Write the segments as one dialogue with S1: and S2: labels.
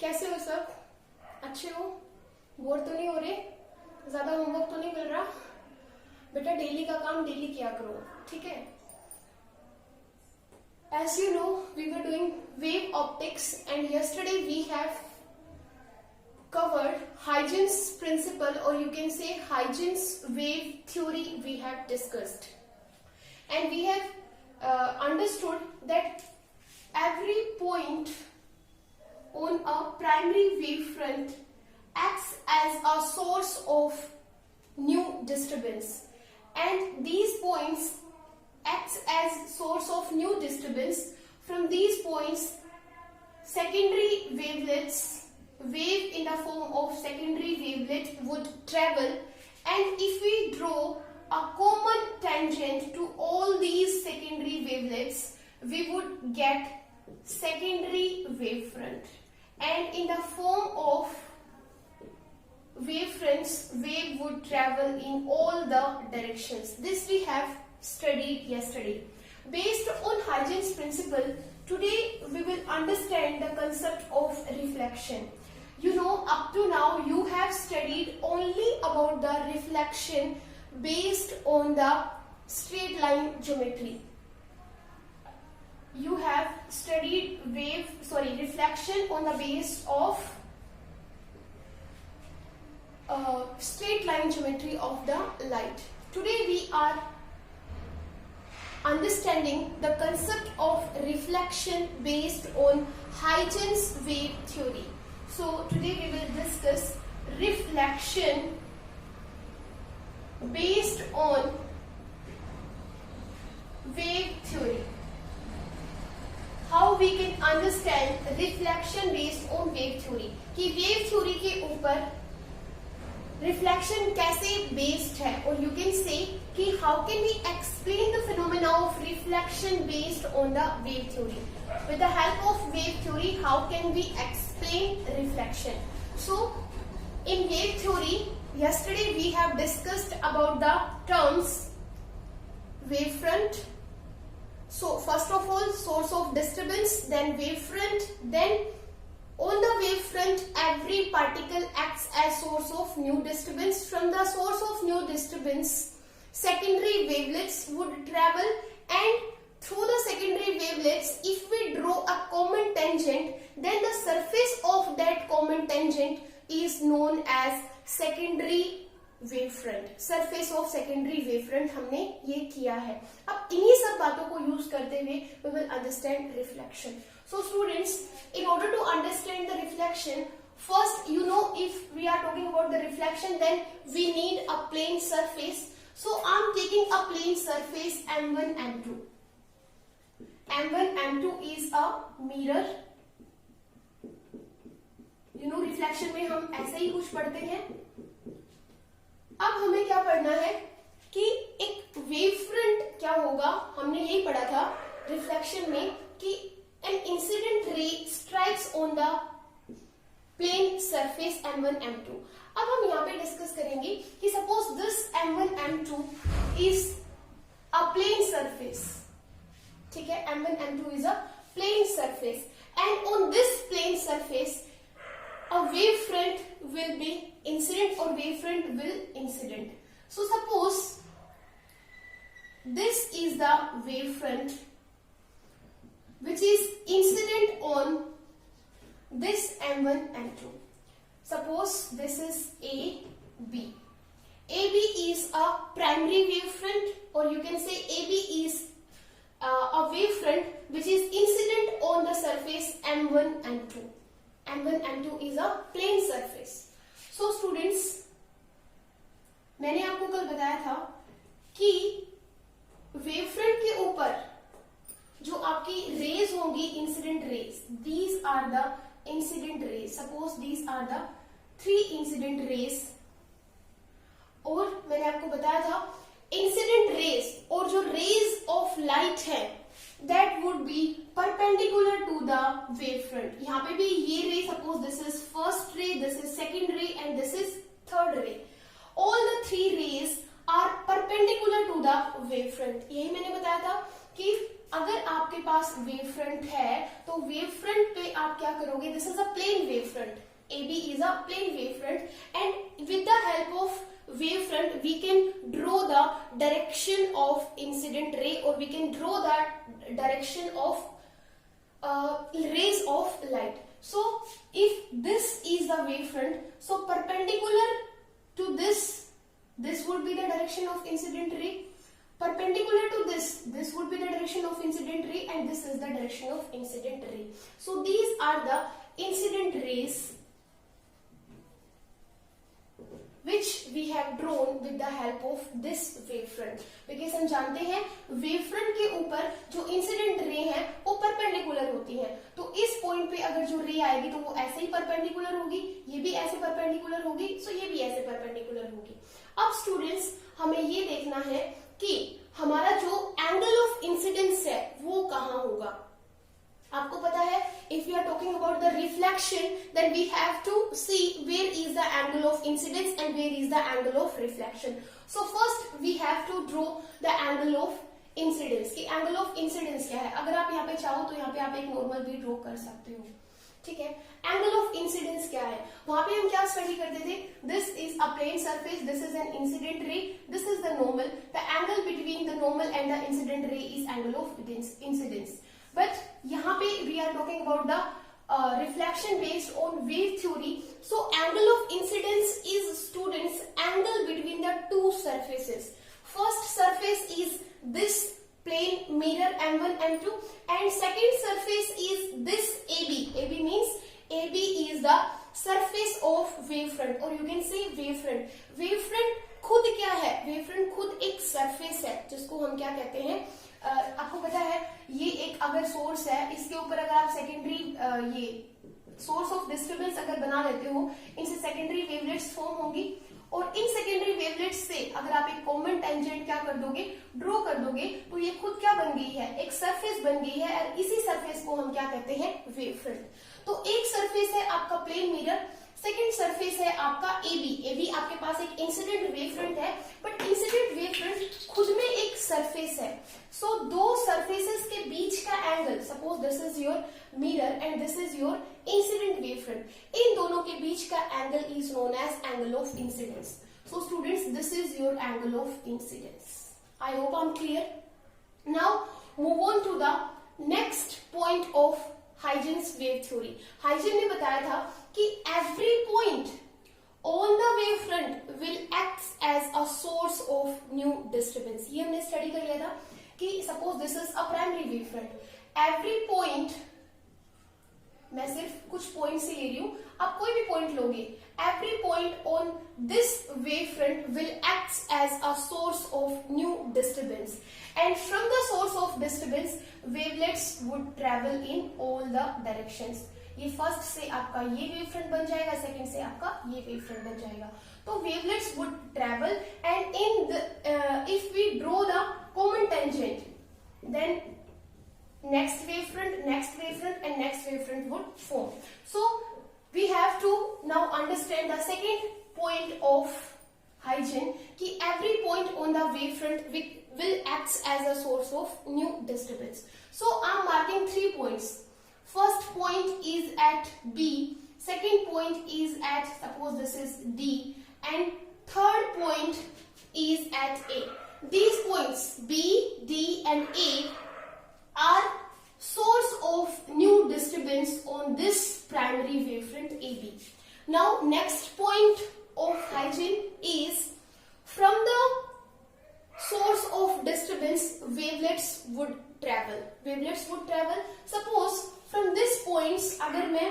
S1: कैसे हो सब? अच्छे हो? बोर तो नहीं हो रहे? ज्यादा होमवर्क तो नहीं मिल रहा? बेटा डेली का काम डेली किया करो, ठीक है? As you know, we were doing wave optics and yesterday we have covered Huygens principle, or you can say Huygens wave theory we have discussed. And we have understood that every point on a primary wavefront acts as a source of new disturbance, and these points acts as source of new disturbance. From these points, secondary wavelets, wave in the form of secondary wavelet would travel, and if we draw a common tangent to all these secondary wavelets, we would get secondary wavefront, and in the form of wavefronts, wave would travel in all the directions. This we have studied yesterday. Based on Huygens principle, today we will understand the concept of reflection. You know, up to now you have studied only about the reflection based on the straight line geometry. You have studied reflection on the base of straight line geometry of the light. Today we are understanding the concept of reflection based on Huygens wave theory. So today we will discuss reflection based on wave theory. How we can understand reflection based on wave theory, कि wave theory के ऊपर reflection कैसे based है, और you can say कि how can we explain the phenomena of reflection based on the wave theory. With the help of wave theory, how can we explain reflection? So in wave theory, yesterday we have discussed about the terms wavefront. So first of all, source of disturbance, then wavefront, then on the wavefront every particle acts as source of new disturbance. From the source of new disturbance, secondary wavelets would travel, and through the secondary wavelets, if we draw a common tangent, then the surface of that common tangent is known as secondary wavefront. Surface of secondary wavefront हमने ये किया है. अब इन्हीं सब बातों को use करते हुए we will understand reflection. So students, in order to understand the reflection, first you know, if we are talking about the reflection, then we need a plane surface. So I am taking a plane surface M1 M2. M1 M2 is a mirror. You know, reflection में हम ऐसे ही कुछ पढ़ते हैं. अब हमें क्या पढ़ना है कि एक वेवफ्रंट क्या होगा. हमने यही पढ़ा था रिफ्लेक्शन में कि an incident ray strikes on the plane surface M1 M2. अब हम यहाँ पे डिस्कस करेंगे कि suppose this M1 M2 is a plane surface. ठीक है, M1 M2 is a plane surface, and on this plane surface a wavefront will be incident, or wavefront will incident. So suppose this is the wavefront which is incident on this M1 M2. Suppose this is AB. AB is a primary wavefront, or you can say AB is a wavefront which is incident on the surface M1 M2. M1 M2 is a plane surface. So students, मैंने आपको कल बताया था कि wavefront के ऊपर जो आपकी रेज होंगी, incident raise, these are the incident rays. Suppose these are the 3 incident rays. और मैंने आपको बताया था इंसिडेंट रेज और जो रेज ऑफ लाइट है that would be perpendicular to the wavefront. यहाँ पे भी ये ray, suppose this is first ray, this is second ray, and this is third ray. All the 3 rays are perpendicular to the wavefront. यही मैंने बताया था कि अगर आपके पास वेव फ्रंट है तो वेव फ्रंट पे आप क्या करोगे, this is a plane wave front, AB is a plane wavefront, and with the help of wavefront we can draw the direction of incident ray, or we can draw the direction of rays of light. So if this is the wavefront, so perpendicular to this would be the direction of incident ray, perpendicular to this would be the direction of incident ray, and this is the direction of incident ray. So these are the incident rays which we have drawn with the help of this wavefront. Because हम जानते हैं wavefront के ऊपर जो incident ray है वो perpendicular होती है, तो इस point पे अगर जो ray आएगी तो वो ऐसे ही perpendicular होगी, ये भी ऐसे perpendicular होगी, so ये भी ऐसे perpendicular होगी. अब students हमें ये देखना है कि हमारा जो angle of incidence है वो कहाँ होगा. आपको पता है if we are talking about the reflection then we have to see where is the angle of incidence and where is the angle of reflection. So first we have to draw the angle of incidence. कि angle of incidence क्या है, अगर आप यहाँ पे चाहो तो यहाँ पे आप एक normal भी draw कर सकते हो, ठीक है. angle of incidence क्या है, वहां पे हम क्या स्टडी करते थे, this is a plane surface, this is an incident ray, this is the normal, the angle between the normal and the incident ray is angle of incidence. But यहाँ पे we are talking about the reflection based on wave theory. So angle of incidence is students angle between the two surfaces. First surface is this plane mirror M1 M2, and second surface is this AB. AB means AB is the surface of wavefront, or you can say wavefront. Wavefront खुद क्या है, wavefront खुद एक surface है जिसको हम क्या कहते हैं, आपको पता है ये एक अगर सोर्स है, इसके ऊपर अगर आप सेकेंडरी ये सोर्स ऑफ डिस्टर्बेंस अगर बना लेते हो, इनसे सेकेंडरी वेवलेट्स फॉर्म होंगी, और इन सेकेंडरी वेवलेट्स से अगर आप एक कॉमन टेंजेंट क्या कर दोगे, ड्रॉ कर दोगे, तो ये खुद क्या बन गई है, एक सरफेस बन गई है, और इसी सरफेस को हम क्या कहते हैं, वेव फ्रंट. तो एक सरफेस है आपका प्लेन मिरर, सेकेंड सरफेस है आपका AB. AB आपके पास एक इंसिडेंट वेव फ्रंट है, बट इंसिडेंट वेव फ्रंट खुद में एक सरफेस है. सो दो सरफेसेस के बीच का angle, suppose this is your mirror and this is your incident wave front, इन दोनों के बीच का angle is known as angle of incidence. So students this is your angle of incidence. I hope I am clear. Now move on to the next point of Huygens wave theory. Huygens ने बताया था कि every point on the wavefront will act as a source of new disturbance. ये हमने study कर लिया था कि suppose this is a primary wavefront, every point, मैं सिर्फ कुछ पॉइंट से ले रही हूं, आप कोई भी पॉइंट लोगे, every point on this wavefront will act as a source of new disturbance, and from the source of disturbance wavelets would travel in all the directions. ये फर्स्ट से आपका ये वेव फ्रंट बन जाएगा, सेकंड से आपका ये वेव फ्रंट बन जाएगा. तो wavelets would travel, and in if we draw the common tangent, then next wavefront and next wavefront would form. So we have to now understand the second point of Huygens कि every point on the wavefront will act as a source of new disturbance. So I am marking 3 points. First point is at B, second point is at, suppose this is D, and third point is at A. These points B, D and A are source of new disturbance on this primary wavefront AB. Now next point of Huygens is from the source of disturbance wavelets would travel. Wavelets would travel. Suppose from this points, अगर मैं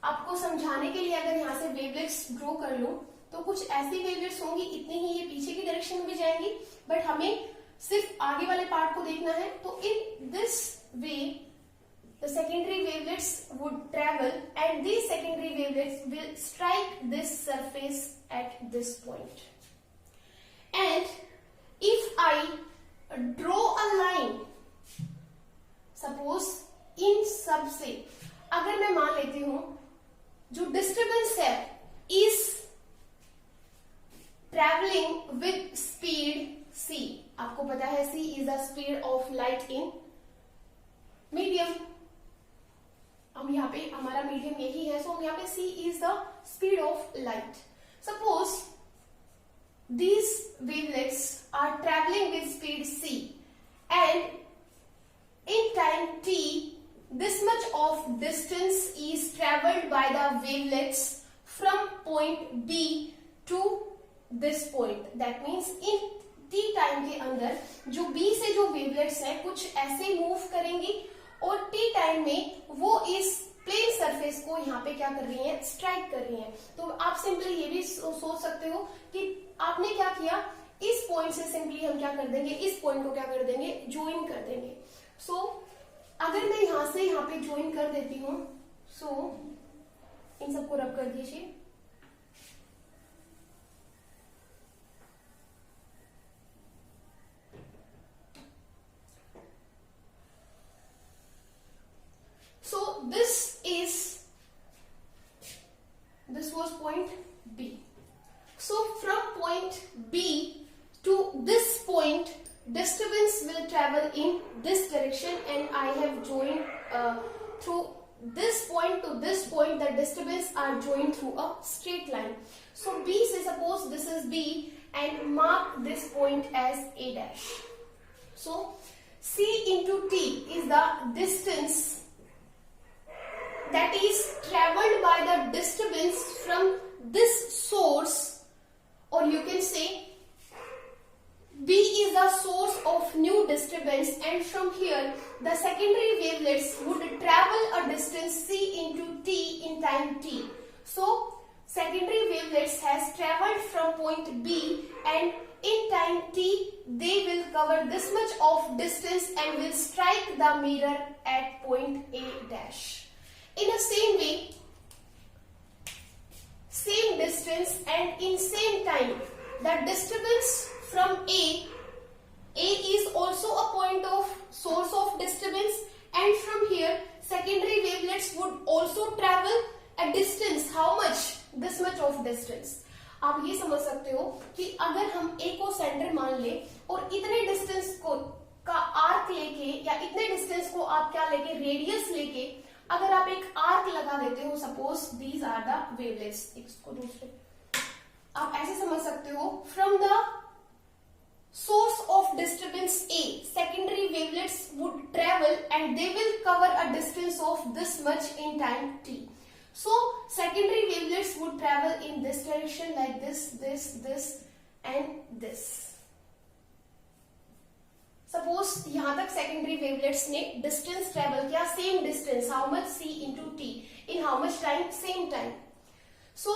S1: आपको समझाने के लिए अगर यहाँ से wavelets draw कर लूं, तो कुछ ऐसी वेवलेट्स होंगी, इतनी ही ये पीछे की डायरेक्शन में भी जाएंगी, बट हमें सिर्फ आगे वाले पार्ट को देखना है. तो in this way the secondary wavelets would travel, and these secondary wavelets will strike this surface at this point. And if I draw a line, suppose इन सब से अगर मैं मान लेती हूं जो डिस्टर्बेंस है is travelling with speed c. आपको पता है c is the speed of light in पे हमारा मीडियम यही है, सो हम यहाँ पे c is the speed of light. Suppose these wavelets are traveling with speed c and in time t this much of distance is traveled by the wavelets from point b to this point. That means in t time के अंदर जो b से जो wavelets हैं कुछ ऐसे move करेंगी और t टाइम में वो इस प्लेन सरफेस को यहाँ पे क्या कर रही हैं, स्ट्राइक कर रही हैं. तो आप सिंपली ये भी सोच सकते हो कि आपने क्या किया, इस पॉइंट से सिंपली हम क्या कर देंगे, इस पॉइंट को क्या कर देंगे, ज्वाइन कर देंगे. सो अगर मैं यहां से यहाँ पे ज्वाइन कर देती हूँ, सो इन सबको रब कर दीजिए. So this was point B. So from point B to this point, disturbance will travel in this direction, and I have joined through this point to this point. The disturbance are joined through a straight line. So B, say suppose this is B, and mark this point as A dash. So C into T is the distance that is traveled by the disturbance from this source, or you can say B is the source of new disturbance, and from here the secondary wavelets would travel a distance c into t in time t. So secondary wavelets has traveled from point B, and in time t they will cover this much of distance and will strike the mirror at point A dash. In the same way, same distance and in same time, the disturbance from A is also a point of source of disturbance, and from here secondary wavelets would also travel a distance. How much? This much of distance. आप ये समझ सकते हो कि अगर हम A को centre मान ले और इतने डिस्टेंस को का आर्क लेके, या इतने डिस्टेंस को आप क्या लेके, रेडियस लेके अगर आप एक आर्क लगा देते हो, suppose these are the wavelets, इसको दूसरे आप ऐसे समझ सकते हो, from the source of disturbance A, secondary wavelets would travel and they will cover a distance of this much in time t. So secondary wavelets would travel in this direction like this, this and this. Suppose यहाँ तक secondary wavelets ने distance travel किया, same distance, how much, c into t, in how much time, same time. So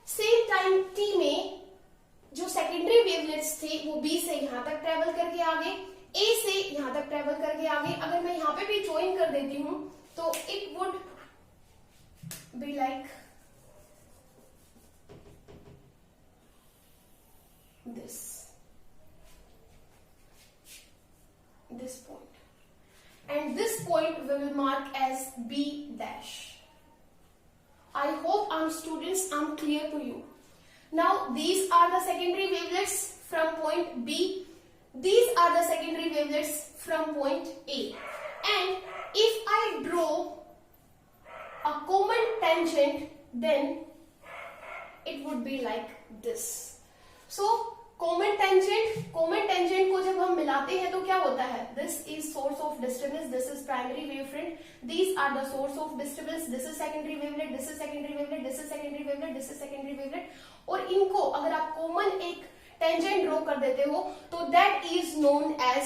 S1: same time t में जो secondary wavelets थे वो B से यहाँ तक ट्रेवल करके आगे, A से यहाँ तक ट्रेवल करके आगे. अगर मैं यहाँ पे भी ज्वाइन कर देती हूँ तो it would be like this point, and this point we will mark as B dash. I hope students I'm clear to you. Now these are the secondary wavelets from point B. These are the secondary wavelets from point A. And if I draw a common tangent, then it would be like this. So common tangent को जब हम मिलाते हैं तो क्या होता है? This is source of disturbance, this is primary wavefront, these are the source of disturbance, this is secondary wavelet, this is secondary wavelet, this is secondary wavelet, this is secondary wavelet. और इनको अगर आप common एक tangent draw कर देते हो तो that is known as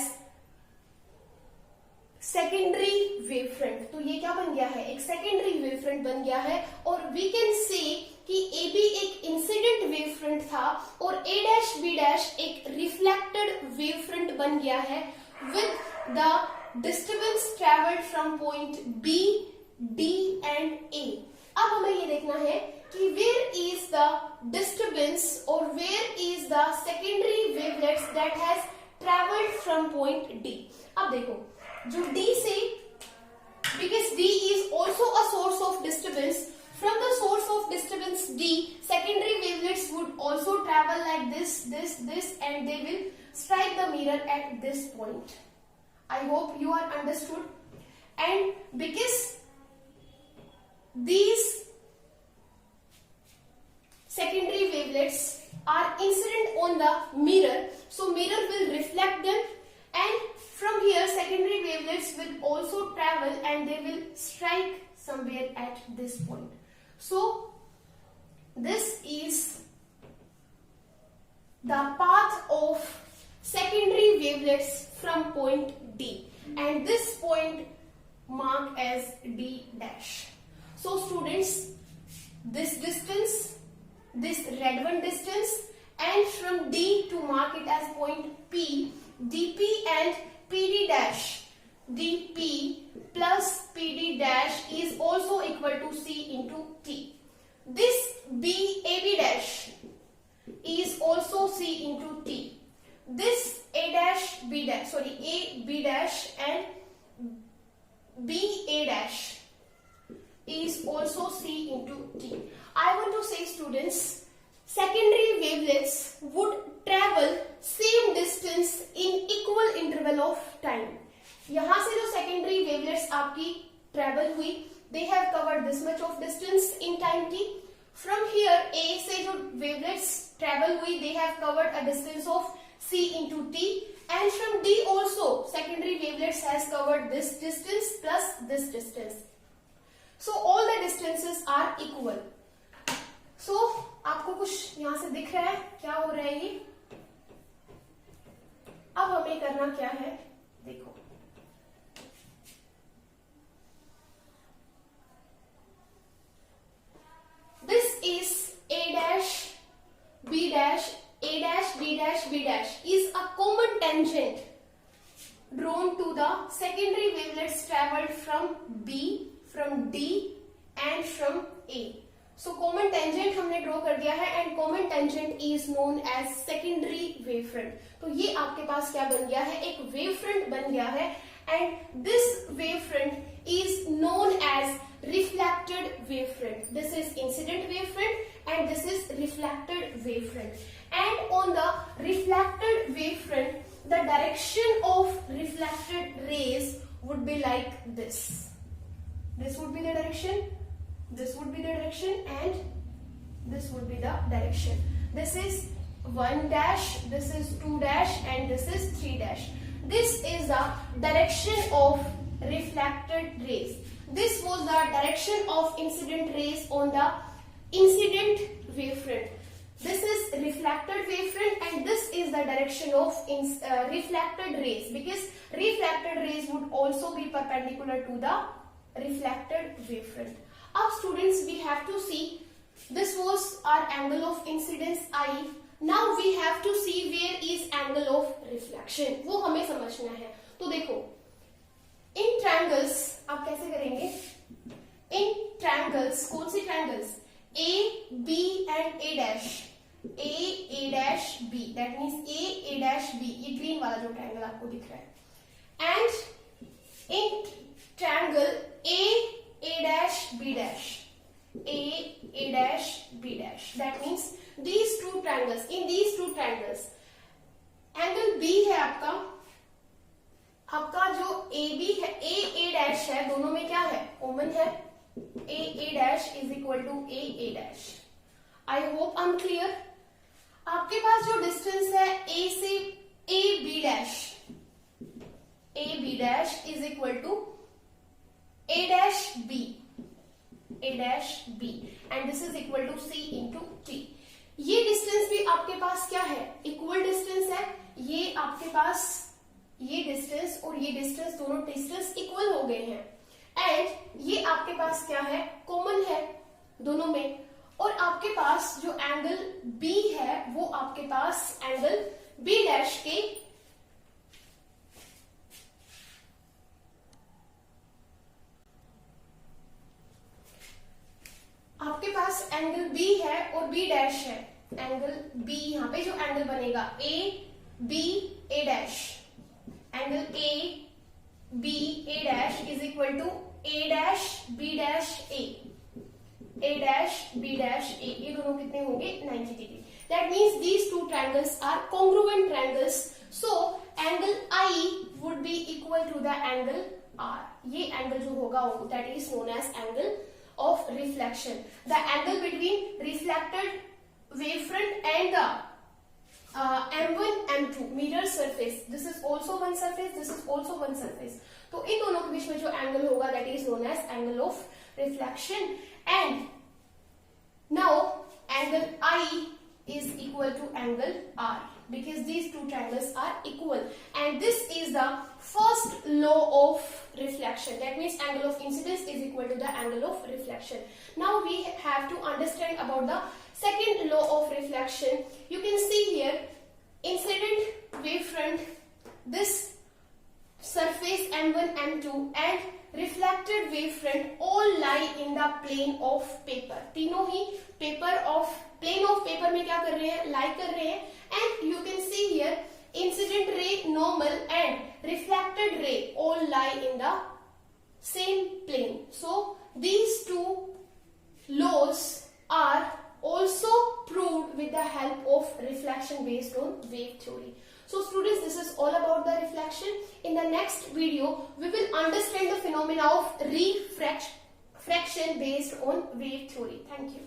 S1: secondary wavefront. तो ये क्या बन गया है? एक सेकेंडरी वेवफ्रंट बन गया है. और वी कैन से कि ए बी एक इंसिडेंट वेवफ्रंट था और ए डैश बी डैश एक रिफ्लेक्टेड वेवफ्रंट बन गया है with the disturbance travelled from point B, D and A. अब हमें ये देखना है कि where is the disturbance or where is the secondary wavelets that has traveled from point D. अब देखो जो D से, because D is also a source of disturbance, from the source of disturbance D, secondary wavelets would also travel like this and they will strike the mirror at this point. I hope you are understood. And because also travel and they will strike somewhere at this point. So this is the path of secondary wavelets from point D, and this point marked as D dash. So students, this distance, this red one distance, and from D to mark it as point P, dP and PD dash, dP plus PD dash is also equal to C into T. This AB dash is also C into T. This AB dash and BA dash is also C into T. I want to say students, secondary wavelets would travel same distance in equal interval of time. यहाँ से जो secondary wavelets आपकी travel हुई, they have covered this much of distance in time t. From here A से जो wavelets travel हुई, they have covered a distance of C into t, and from D also secondary wavelets has covered this distance plus this distance. So all the distances are equal. So आपको कुछ यहां से दिख रहा है क्या हो रहा है ये? अब हमें करना क्या है, देखो this is A dash B dash, A dash B dash B dash is a common tangent drawn to the secondary wavelets traveled from B, from D and from A. So common tangent हमने draw कर दिया है, and common tangent is known as secondary wavefront. तो ये आपके पास क्या बन गया है, एक wavefront बन गया है, and this wavefront is known as reflected wavefront. This is incident wavefront and this is reflected wavefront. And on the reflected wavefront, the direction of reflected rays would be like this. This would be the direction, this would be the direction, and this would be the direction. This is 1 dash, this is 2 dash, and this is 3 dash. This is the direction of reflected rays. This was the direction of incident rays on the incident wavefront. This is reflected wavefront, and this is the direction of reflected rays, because reflected rays would also be perpendicular to the reflected wavefront. Now students, we have to see, this was our angle of incidence I. Now we have to see where is angle of reflection, वो हमें समझना है. तो देखो, in triangles आप कैसे करेंगे? In triangles, कौन सी triangles? A, B and A dash. A dash B. That means A dash B. ये green वाला जो triangle आपको दिख रहा है. And in triangle A dash B dash. A dash B dash. That means these two triangles. In these two triangles, angle B है आपका जो AB है, A dash है, दोनों में क्या है? Common है. A dash is equal to A dash. I hope I'm clear. आपके पास जो distance है A से AB dash is equal to A dash B, and this is equal to C into T. ये distance भी आपके पास क्या है? Equal distance है. ये आपके पास ये distance और ये distance दोनों distance equal हो गए हैं. And ये आपके पास क्या है? Common है दोनों में. और आपके पास जो एंगल B है वो आपके पास एंगल B डैश के आपके पास एंगल B है और B डैश है. एंगल B यहाँ पे जो एंगल बनेगा A B A dash, angle A B A dash is equal to A dash B dash A dash B dash A. ये दोनों कितने होंगे? 90 degree. That means these two triangles are congruent triangles. So angle I would be equal to the angle R. ये angle जो होगा that is known as angle of reflection. The angle between reflected wavefront and the M1 M2 mirror surface. This is also one surface, this is also one surface. तो इन दोनों के बीच में जो angle होगा that is known as angle of reflection. And now angle I is equal to angle R because these two triangles are equal, and this is the first law of reflection. That means angle of incidence is equal to the angle of reflection. Now we have to understand about the second law of reflection. You can see here incident wavefront, this surface M1 M2 and reflected wavefront all lie in the plane of paper. तीनों ही plane of paper में क्या कर रहे हैं, lie कर रहे हैं. And you can see here incident ray, normal and reflected ray all lie in the same plane. So these two laws are also proved with the help of reflection based on wave theory. So students, this is all about the reflection. In the next video, we will understand the phenomena of refraction based on wave theory. Thank you.